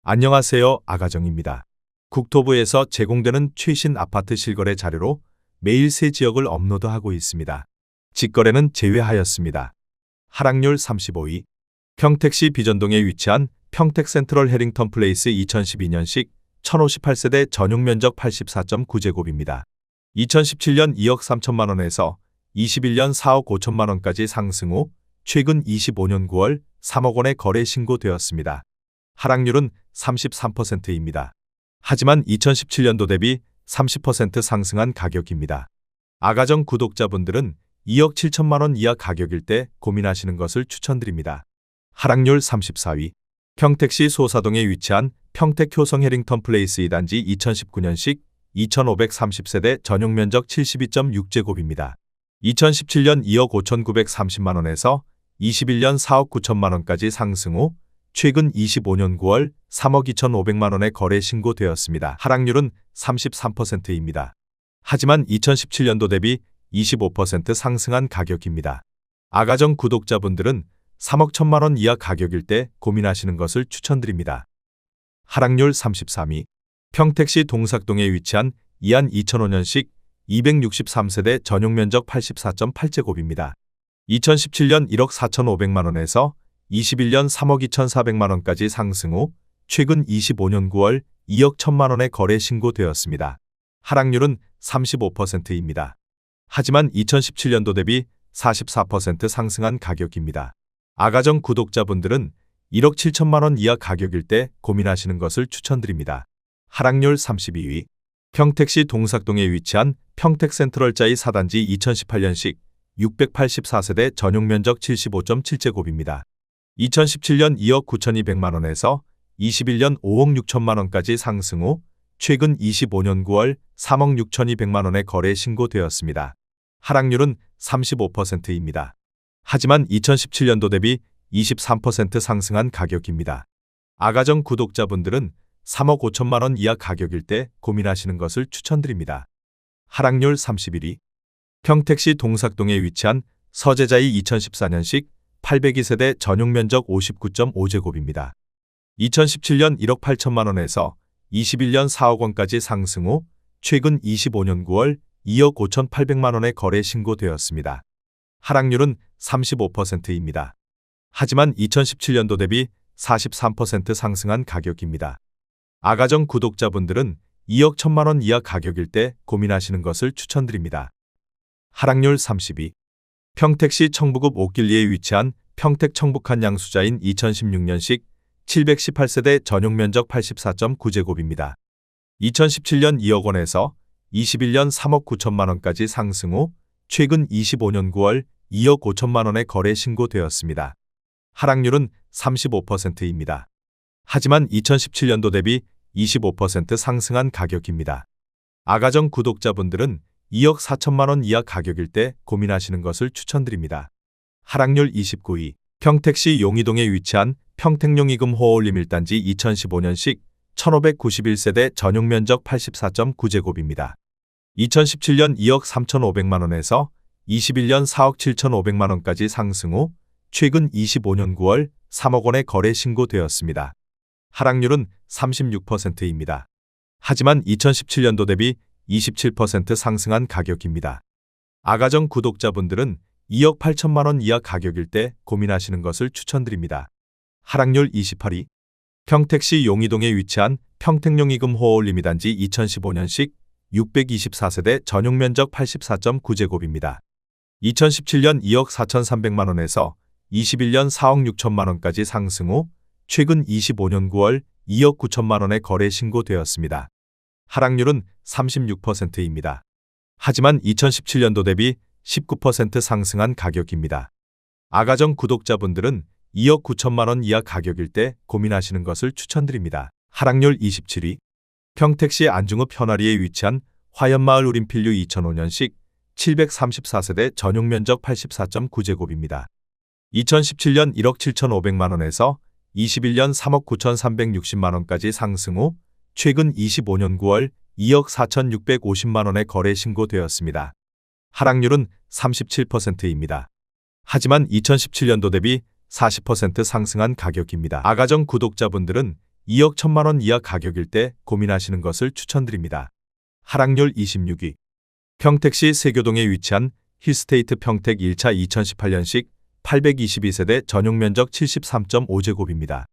안녕하세요. 아가정입니다. 국토부에서 제공되는 최신 아파트 실거래 자료로 매일 새 지역을 업로드하고 있습니다. 직거래는 제외하였습니다. 하락률 35위. 평택시 비전동에 위치한 평택 센트럴 해링턴 플레이스 2012년식 1058세대 전용 면적 84.9제곱입니다. 2017년 2억 3천만 원에서 21년 4억 5천만 원까지 상승 후 최근 25년 9월 3억 원에 거래 신고되었습니다. 하락률은 33%입니다. 하지만 2017년도 대비 30% 상승한 가격입니다. 아가정 구독자분들은 2억 7천만 원 이하 가격일 때 고민하시는 것을 추천드립니다. 하락률 34위. 평택시 소사동에 위치한 평택 효성 해링턴 플레이스 2단지 2019년식 2530세대 전용 면적 72.6제곱입니다. 2017년 2억 5,930만 원에서 21년 4억 9천만 원까지 상승 후 최근 25년 9월 3억 2,500만 원에 거래 신고되었습니다. 하락률은 33%입니다. 하지만 2017년도 대비 25% 상승한 가격입니다. 아가정 구독자분들은 3억 1천만 원 이하 가격일 때 고민하시는 것을 추천드립니다. 하락률 33위. 평택시 동삭동에 위치한 이안 2005년식 263세대 전용 면적 84.8제곱입니다. 2017년 1억 4,500만 원에서 21년 3억 2,400만 원까지 상승 후 최근 25년 9월 2억 1천만 원에 거래 신고되었습니다. 하락률은 35%입니다. 하지만 2017년도 대비 44% 상승한 가격입니다. 아가정 구독자분들은 1억 7천만 원 이하 가격일 때 고민하시는 것을 추천드립니다. 하락률 32위. 평택시 동삭동에 위치한 평택 센트럴자이 4단지 2018년식 684세대 전용 면적 75.7제곱입니다. 2017년 2억 9,200만 원에서 21년 5억 6천만 원까지 상승 후 최근 25년 9월 3억 6,200만 원에 거래 신고되었습니다. 하락률은 35%입니다. 하지만 2017년도 대비 23% 상승한 가격입니다. 아가정 구독자분들은 3억 5천만 원 이하 가격일 때 고민하시는 것을 추천드립니다. 하락률 31위. 평택시 동삭동에 위치한 서재자이 2014년식 802세대 전용 면적 59.5제곱입니다. 2017년 1억 8천만 원에서 21년 4억 원까지 상승 후 최근 25년 9월 2억 5,800만 원에 거래 신고되었습니다. 하락률은 35%입니다. 하지만 2017년도 대비 43% 상승한 가격입니다. 아가정 구독자분들은 2억 1천만 원 이하 가격일 때 고민하시는 것을 추천드립니다. 하락률 30위. 평택시 청부읍 옥길리에 위치한 평택 청북한 양수자인 2016년식 718세대 전용 면적 84.9제곱입니다. 2017년 2억 원에서 21년 3억 9천만 원까지 상승 후 최근 25년 9월 2억 5천만 원에 거래 신고되었습니다. 하락률은 35%입니다. 하지만 2017년도 대비 25% 상승한 가격입니다. 아가정 구독자분들은 2억 4천만 원 이하 가격일 때 고민하시는 것을 추천드립니다. 하락률 29위. 평택시 용이동에 위치한 평택용이금 호어올림 1단지 2015년식 1591세대 전용 면적 84.9제곱입니다. 2017년 2억 3,500만 원에서 21년 4억 7,500만 원까지 상승 후 최근 25년 9월 3억 원에 거래 신고되었습니다. 하락률은 36%입니다. 하지만 2017년도 대비 27% 상승한 가격입니다. 아가정 구독자분들은 2억 8천만 원 이하 가격일 때 고민하시는 것을 추천드립니다. 하락률 28위. 평택시 용이동에 위치한 평택용이금 호어올림 2단지 2015년식 624세대 전용 면적 84.9제곱입니다. 2017년 2억 4,300만 원에서 21년 4억 6천만 원까지 상승 후 최근 25년 9월 2억 9천만 원에 거래 신고되었습니다. 하락률은 36%입니다. 하지만 2017년도 대비 19% 상승한 가격입니다. 아가정 구독자분들은 2억 9천만 원 이하 가격일 때 고민하시는 것을 추천드립니다. 하락률 27위. 평택시 안중읍 현아리에 위치한 화연마을 우림필류 2005년식 734세대 전용 면적 84.9제곱입니다. 2017년 1억 7,500만 원에서 21년 3억 9,360만 원까지 상승 후 최근 25년 9월 2억 4,650만 원에 거래 신고되었습니다. 하락률은 37%입니다. 하지만 2017년도 대비 40% 상승한 가격입니다. 아가정 구독자분들은 2억 1천만 원 이하 가격일 때 고민하시는 것을 추천드립니다. 하락률 26위. 평택시 세교동에 위치한 힐스테이트 평택 1차 2018년식 822세대 전용 면적 73.5제곱입니다.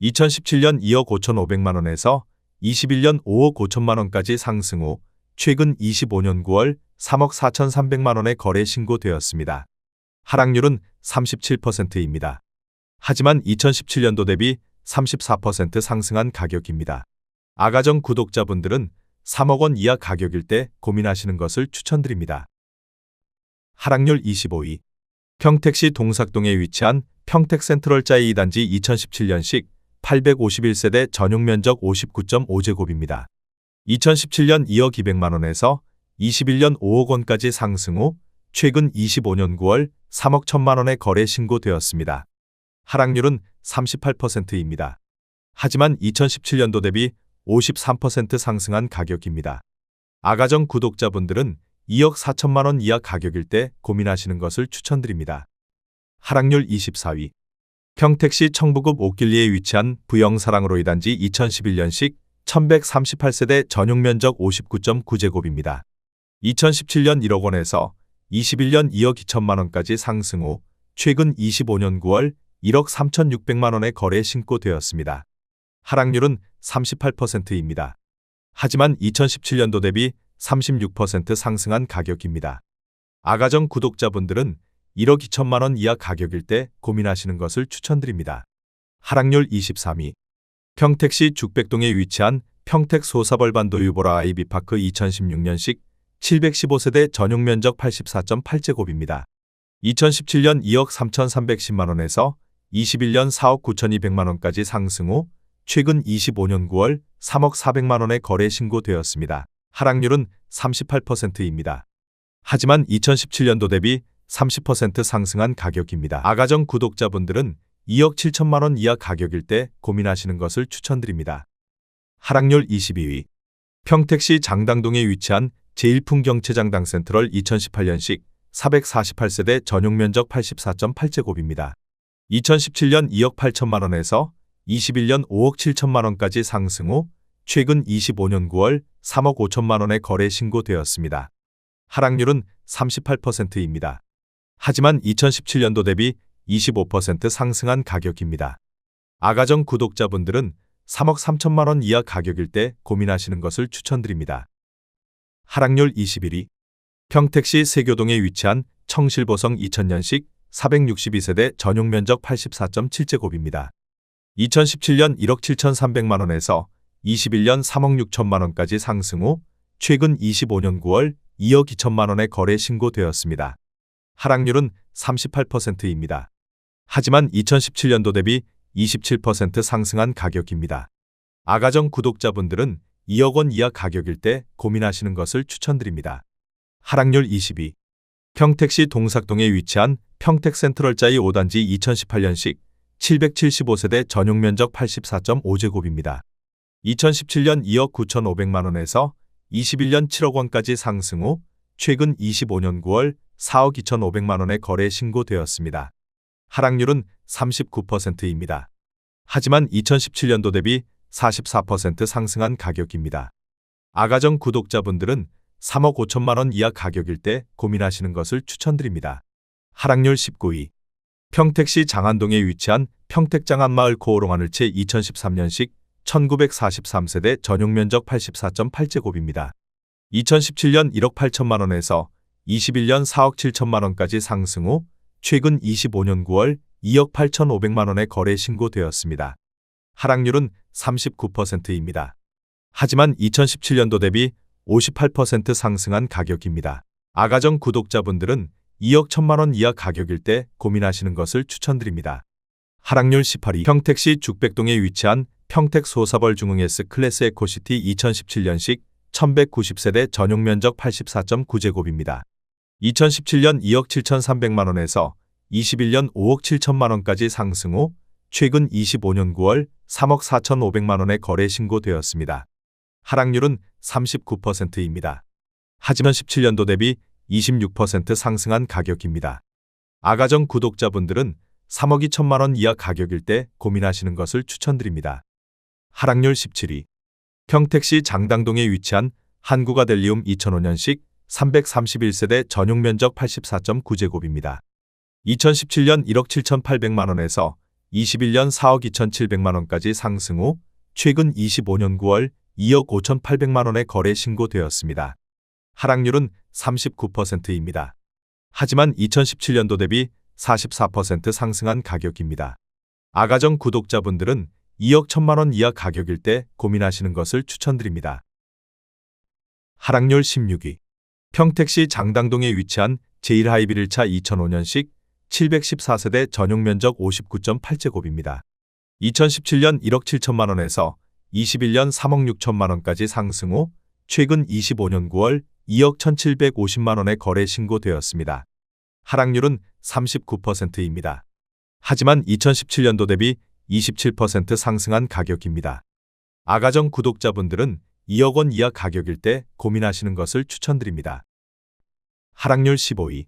2017년 2억 5,500만 원에서 21년 5억 5천만 원까지 상승 후 최근 25년 9월 3억 4,300만 원에 거래 신고되었습니다. 하락률은 37%입니다. 하지만 2017년도 대비 34% 상승한 가격입니다. 아가정 구독자분들은 3억 원 이하 가격일 때 고민하시는 것을 추천드립니다. 하락률 25위. 평택시 동삭동에 위치한 평택센트럴자이 2단지 2017년식 851세대 전용 면적 59.5제곱입니다. 2017년 2억 200만 원에서 21년 5억 원까지 상승 후 최근 25년 9월 3억 1천만 원에 거래 신고되었습니다. 하락률은 38%입니다. 하지만 2017년도 대비 53% 상승한 가격입니다. 아가정 구독자분들은 2억 4천만 원 이하 가격일 때 고민하시는 것을 추천드립니다. 하락률 24위. 평택시 청부급 옥길리에 위치한 부영사랑으로 2단지 2011년식 1138세대 전용 면적 59.9제곱입니다. 2017년 1억 원에서 21년 2억 2천만 원까지 상승 후 최근 25년 9월 1억 3,600만 원에 거래 신고되었습니다. 하락률은 38%입니다. 하지만 2017년도 대비 36% 상승한 가격입니다. 아가정 구독자분들은 1억 2천만 원 이하 가격일 때 고민하시는 것을 추천드립니다. 하락률 23위. 평택시 죽백동에 위치한 평택 소사벌반도 유보라 아이비파크 2016년식 715세대 전용 면적 84.8제곱입니다. 2017년 2억 3,310만 원에서 21년 4억 9,200만 원까지 상승 후 최근 25년 9월 3억 400만 원에 거래 신고되었습니다. 하락률은 38%입니다. 하지만 2017년도 대비 30% 상승한 가격입니다. 아가정 구독자분들은 2억 7천만 원 이하 가격일 때 고민하시는 것을 추천드립니다. 하락률 22위. 평택시 장당동에 위치한 제1풍경채장당 센트럴 2018년식 448세대 전용 면적 84.8제곱입니다. 2017년 2억 8천만 원에서 21년 5억 7천만 원까지 상승 후 최근 25년 9월 3억 5천만 원에 거래 신고되었습니다. 하락률은 38%입니다. 하지만 2017년도 대비 25% 상승한 가격입니다. 아가정 구독자분들은 3억 3천만 원 이하 가격일 때 고민하시는 것을 추천드립니다. 하락률 21위. 평택시 세교동에 위치한 청실보성 2000년식 462세대 전용 면적 84.7제곱입니다. 2017년 1억 7,300만 원에서 21년 3억 6천만 원까지 상승 후 최근 25년 9월 2억 2천만 원에 거래 신고되었습니다. 하락률은 38%입니다. 하지만 2017년도 대비 27% 상승한 가격입니다. 아가정 구독자분들은 2억 원 이하 가격일 때 고민하시는 것을 추천드립니다. 하락률 22. 평택시 동삭동에 위치한 평택센트럴자이 5단지 2018년식 775세대 전용 면적 84.5제곱입니다. 2017년 2억 9,500만 원에서 21년 7억 원까지 상승 후 최근 25년 9월 4억 2,500만 원에 거래 신고되었습니다. 하락률은 39%입니다. 하지만 2017년도 대비 44% 상승한 가격입니다. 아가정 구독자분들은 3억 5천만 원 이하 가격일 때 고민하시는 것을 추천드립니다. 하락률 19위. 평택시 장안동에 위치한 평택장안마을 고오롱하늘채 2013년식 1943세대 전용 면적 84.8제곱입니다. 2017년 1억 8천만 원에서 21년 4억 7천만 원까지 상승 후 최근 25년 9월 2억 8,500만 원에 거래 신고되었습니다. 하락률은 39%입니다. 하지만 2017년도 대비 58% 상승한 가격입니다. 아가정 구독자분들은 2억 1천만 원 이하 가격일 때 고민하시는 것을 추천드립니다. 하락률 18위. 평택시 죽백동에 위치한 평택 소사벌 중흥 S클래스 에코시티 2017년식 1190세대 전용 면적 84.9제곱입니다. 2017년 2억 7,300만 원에서 21년 5억 7천만 원까지 상승 후 최근 25년 9월 3억 4,500만 원에 거래 신고되었습니다. 하락률은 39%입니다. 하지만 17년도 대비 26% 상승한 가격입니다. 아가정 구독자분들은 3억 2천만 원 이하 가격일 때 고민하시는 것을 추천드립니다. 하락률 17위. 평택시 장당동에 위치한 한국아델리움 2005년식 331세대 전용 면적 84.9제곱입니다. 2017년 1억 7,800만 원에서 21년 4억 2,700만 원까지 상승 후 최근 25년 9월 2억 5,800만 원에 거래 신고되었습니다. 하락률은 39%입니다. 하지만 2017년도 대비 44% 상승한 가격입니다. 아가정 구독자분들은 2억 1천만 원 이하 가격일 때 고민하시는 것을 추천드립니다. 하락률 16위. 평택시 장당동에 위치한 제1하이빌 1차 2005년식 714세대 전용 면적 59.8제곱입니다. 2017년 1억 7천만 원에서 21년 3억 6천만 원까지 상승 후 최근 25년 9월 2억 1,750만 원에 거래 신고되었습니다. 하락률은 39%입니다. 하지만 2017년도 대비 27% 상승한 가격입니다. 아가정 구독자분들은 2억 원 이하 가격일 때 고민하시는 것을 추천드립니다. 하락률 15위.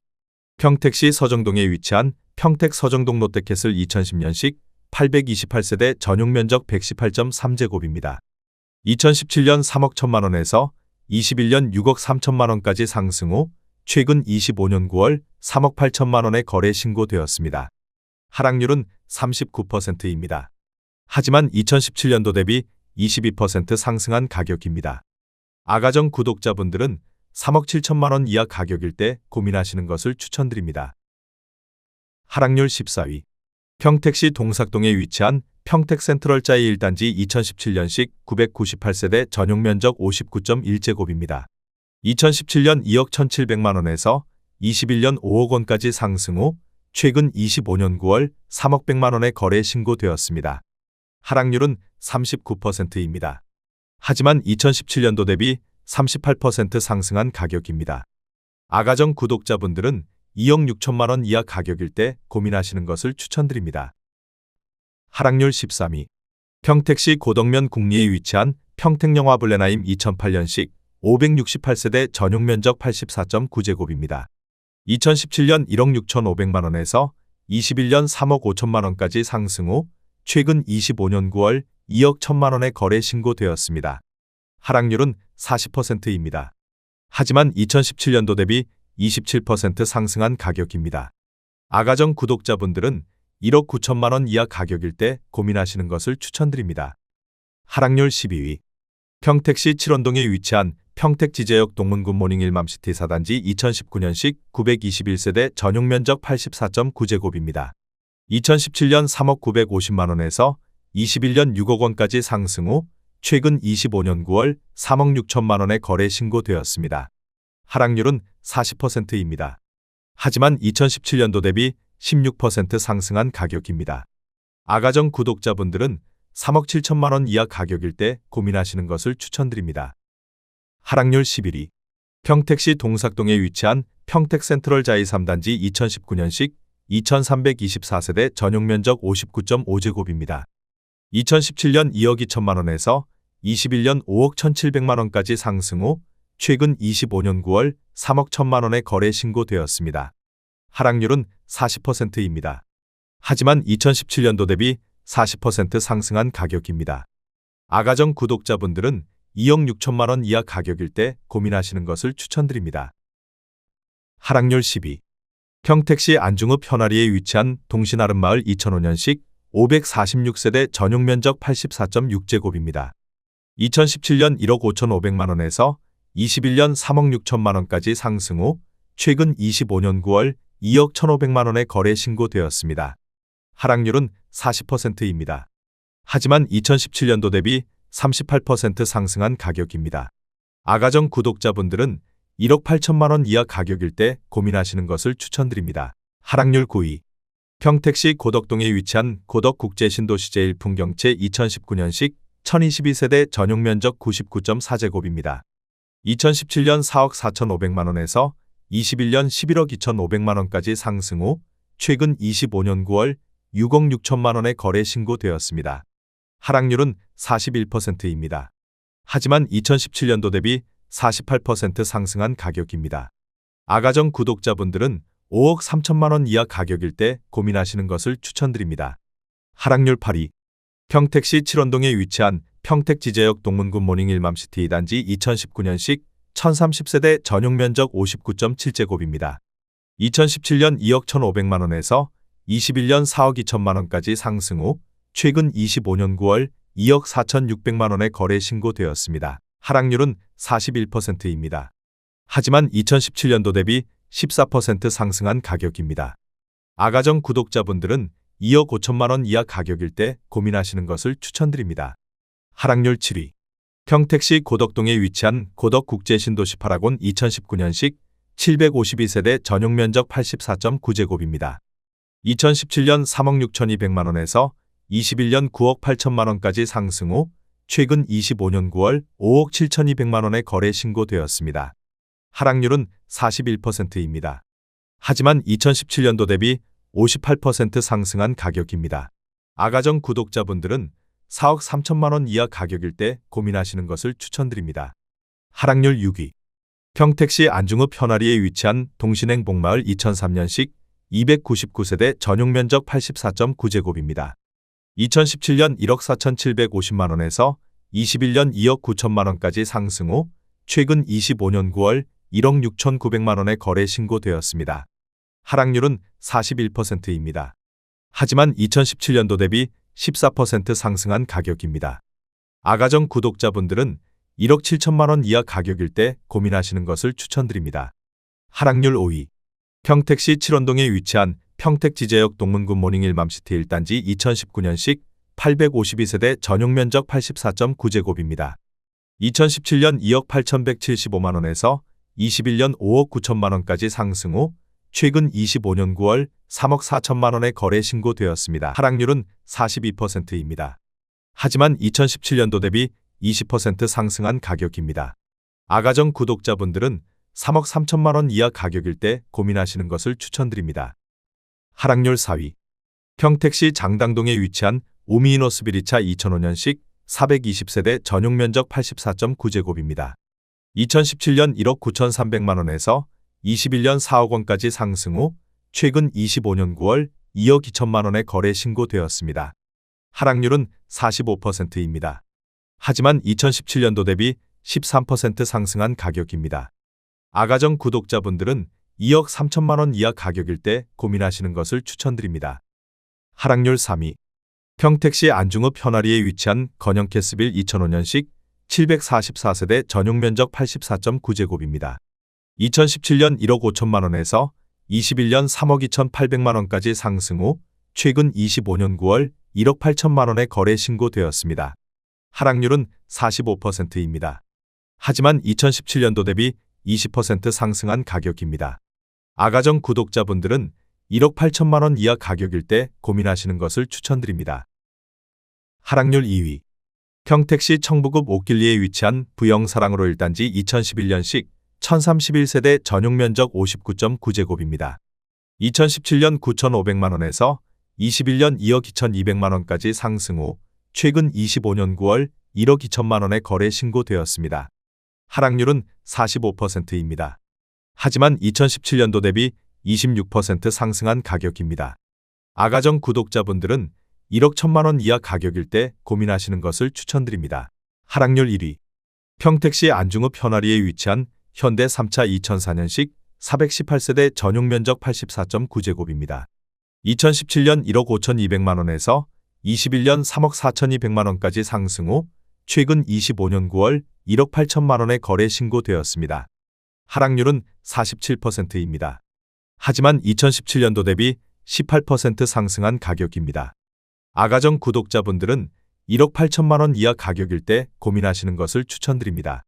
평택시 서정동에 위치한 평택 서정동 롯데캐슬 2010년식 828세대 전용 면적 118.3제곱입니다. 2017년 3억 1천만 원에서 21년 6억 3천만 원까지 상승 후 최근 25년 9월 3억 8천만 원에 거래 신고되었습니다. 하락률은 39%입니다. 하지만 2017년도 대비 22% 상승한 가격입니다. 아가정 구독자분들은 3억 7천만 원 이하 가격일 때 고민하시는 것을 추천드립니다. 하락률 14위. 평택시 동삭동에 위치한 평택 센트럴자이 1단지 2017년식 998세대 전용 면적 59.1제곱입니다. 2017년 2억 1,700만 원에서 21년 5억 원까지 상승 후 최근 25년 9월 3억 100만 원에 거래 신고되었습니다. 하락률은 39%입니다. 하지만 2017년도 대비 38% 상승한 가격입니다. 아가정 구독자분들은 2억 6천만 원 이하 가격일 때 고민하시는 것을 추천드립니다. 하락률 13위. 평택시 고덕면 국리에 위치한 평택영화 블레나임 2008년식 568세대 전용 면적 84.9제곱입니다. 2017년 1억 6,500만 원에서 21년 3억 5천만 원까지 상승 후 최근 25년 9월 2억 1천만 원에 거래 신고되었습니다. 하락률은 40%입니다. 하지만 2017년도 대비 27% 상승한 가격입니다. 아가정 구독자분들은 1억 9천만 원 이하 가격일 때 고민하시는 것을 추천드립니다. 하락률 12위. 평택시 칠원동에 위치한 평택지제역 동문굿 모닝 일맘시티 4단지 2019년식 921세대 전용 면적 84.9제곱입니다. 2017년 3억 950만 원에서 21년 6억 원까지 상승 후 최근 25년 9월 3억 6천만 원에 거래 신고되었습니다. 하락률은 40%입니다. 하지만 2017년도 대비 16% 상승한 가격입니다. 아가정 구독자분들은 3억 7천만 원 이하 가격일 때 고민하시는 것을 추천드립니다. 하락률 11위. 평택시 동삭동에 위치한 평택 센트럴 자이 3단지 2019년식 2324세대 전용 면적 59.5제곱입니다. 2017년 2억 2천만 원에서 21년 5억 1,700만 원까지 상승 후 최근 25년 9월 3억 1천만 원에 거래 신고되었습니다. 하락률은 40%입니다. 하지만 2017년도 대비 40% 상승한 가격입니다. 아가정 구독자분들은 2억 6천만 원 이하 가격일 때 고민하시는 것을 추천드립니다. 하락률 10위. 평택시 안중읍 현아리에 위치한 동신아름마을 2005년식 546세대 전용 면적 84.6제곱입니다. 2017년 1억 5,500만 원에서 21년 3억 6천만 원까지 상승 후 최근 25년 9월 2억 1,500만 원에 거래 신고되었습니다. 하락률은 40%입니다. 하지만 2017년도 대비 38% 상승한 가격입니다. 아가정 구독자분들은 1억 8천만 원 이하 가격일 때 고민하시는 것을 추천드립니다. 하락률 9위. 평택시 고덕동에 위치한 고덕국제신도시 제1풍경채 2019년식 1022세대 전용 면적 99.4제곱입니다. 2017년 4억 4,500만 원에서 21년 11억 2,500만 원까지 상승 후 최근 25년 9월 6억 6천만 원에 거래 신고되었습니다. 하락률은 41%입니다. 하지만 2017년도 대비 48% 상승한 가격입니다. 아가정 구독자분들은 5억 3천만 원 이하 가격일 때 고민하시는 것을 추천드립니다. 하락률 8위. 평택시 칠원동에 위치한 평택 지제역 동문구 모닝 일맘시티 2단지 2019년식 1030세대 전용 면적 59.7제곱입니다. 2017년 2억 1,500만원에서 21년 4억 2천만원까지 상승 후 최근 25년 9월 2억 4,600만원에 거래 신고되었습니다. 하락률은 41%입니다. 하지만 2017년도 대비 14% 상승한 가격입니다. 아가정 구독자분들은 2억 5천만원 이하 가격일 때 고민하시는 것을 추천드립니다. 하락률 7위. 평택시 고덕동에 위치한 고덕국제신도시 8학원 2019년식 752세대 전용 면적 84.9제곱입니다. 2017년 3억 6,200만원에서 21년 9억 8천만원까지 상승 후 최근 25년 9월 5억 7,200만원에 거래 신고되었습니다. 하락률은 41%입니다. 하지만 2017년도 대비 58% 상승한 가격입니다. 아가정 구독자분들은 4억 3천만원 이하 가격일 때 고민하시는 것을 추천드립니다. 하락률 6위. 평택시 안중읍 현아리에 위치한 동신행 복마을 2003년식 299세대 전용 면적 84.9제곱입니다. 2017년 1억 4,750만원에서 21년 2억 9천만원까지 상승 후 최근 25년 9월 1억 6,900만원에 거래 신고되었습니다. 하락률은 41%입니다. 하지만 2017년도 대비 14% 상승한 가격입니다. 아가정 구독자분들은 1억 7천만원 이하 가격일 때 고민하시는 것을 추천드립니다. 하락률 5위. 평택시 칠원동에 위치한 평택지제역 동문구 모닝 일맘시티 1단지 2019년식 852세대 전용 면적 84.9제곱입니다. 2017년 2억 8,175만원에서 21년 5억 9천만원까지 상승 후 최근 25년 9월 3억 4천만원에 거래 신고되었습니다. 하락률은 42%입니다. 하지만 2017년도 대비 20% 상승한 가격입니다. 아가정 구독자분들은 3억 3천만원 이하 가격일 때 고민하시는 것을 추천드립니다. 하락률 4위. 평택시 장당동에 위치한 오미이노스비리차 2005년식 420세대 전용 면적 84.9제곱입니다. 2017년 1억 9,300만원에서 21년 4억 원까지 상승 후 최근 25년 9월 2억 2천만원에 거래 신고되었습니다. 하락률은 45%입니다. 하지만 2017년도 대비 13% 상승한 가격입니다. 아가정 구독자분들은 2억 3천만원 이하 가격일 때 고민하시는 것을 추천드립니다. 하락률 3위. 평택시 안중읍 현아리에 위치한 건영캐스빌 2005년식 744세대 전용 면적 84.9제곱입니다. 2017년 1억 5천만원에서 21년 3억 2,800만원까지 상승 후 최근 25년 9월 1억 8천만원에 거래 신고되었습니다. 하락률은 45%입니다. 하지만 2017년도 대비 20% 상승한 가격입니다. 아가정 구독자분들은 1억 8천만원 이하 가격일 때 고민하시는 것을 추천드립니다. 하락률 2위. 평택시 청부급 옥길리에 위치한 부영사랑으로 1단지 2011년식 1031세대 전용 면적 59.9제곱입니다. 2017년 9,500만원에서 21년 2억 2,200만원까지 상승 후 최근 25년 9월 1억 2천만원에 거래 신고되었습니다. 하락률은 45%입니다. 하지만 2017년도 대비 26% 상승한 가격입니다. 아가정 구독자분들은 1억 1천만원 이하 가격일 때 고민하시는 것을 추천드립니다. 하락률 1위. 평택시 안중읍 현아리에 위치한 현대 3차 2004년식 418세대 전용 면적 84.9제곱입니다. 2017년 1억 5,200만원에서 21년 3억 4,200만원까지 상승 후 최근 25년 9월 1억 8천만원에 거래 신고되었습니다. 하락률은 47%입니다. 하지만 2017년도 대비 18% 상승한 가격입니다. 아가정 구독자분들은 1억 8천만원 이하 가격일 때 고민하시는 것을 추천드립니다.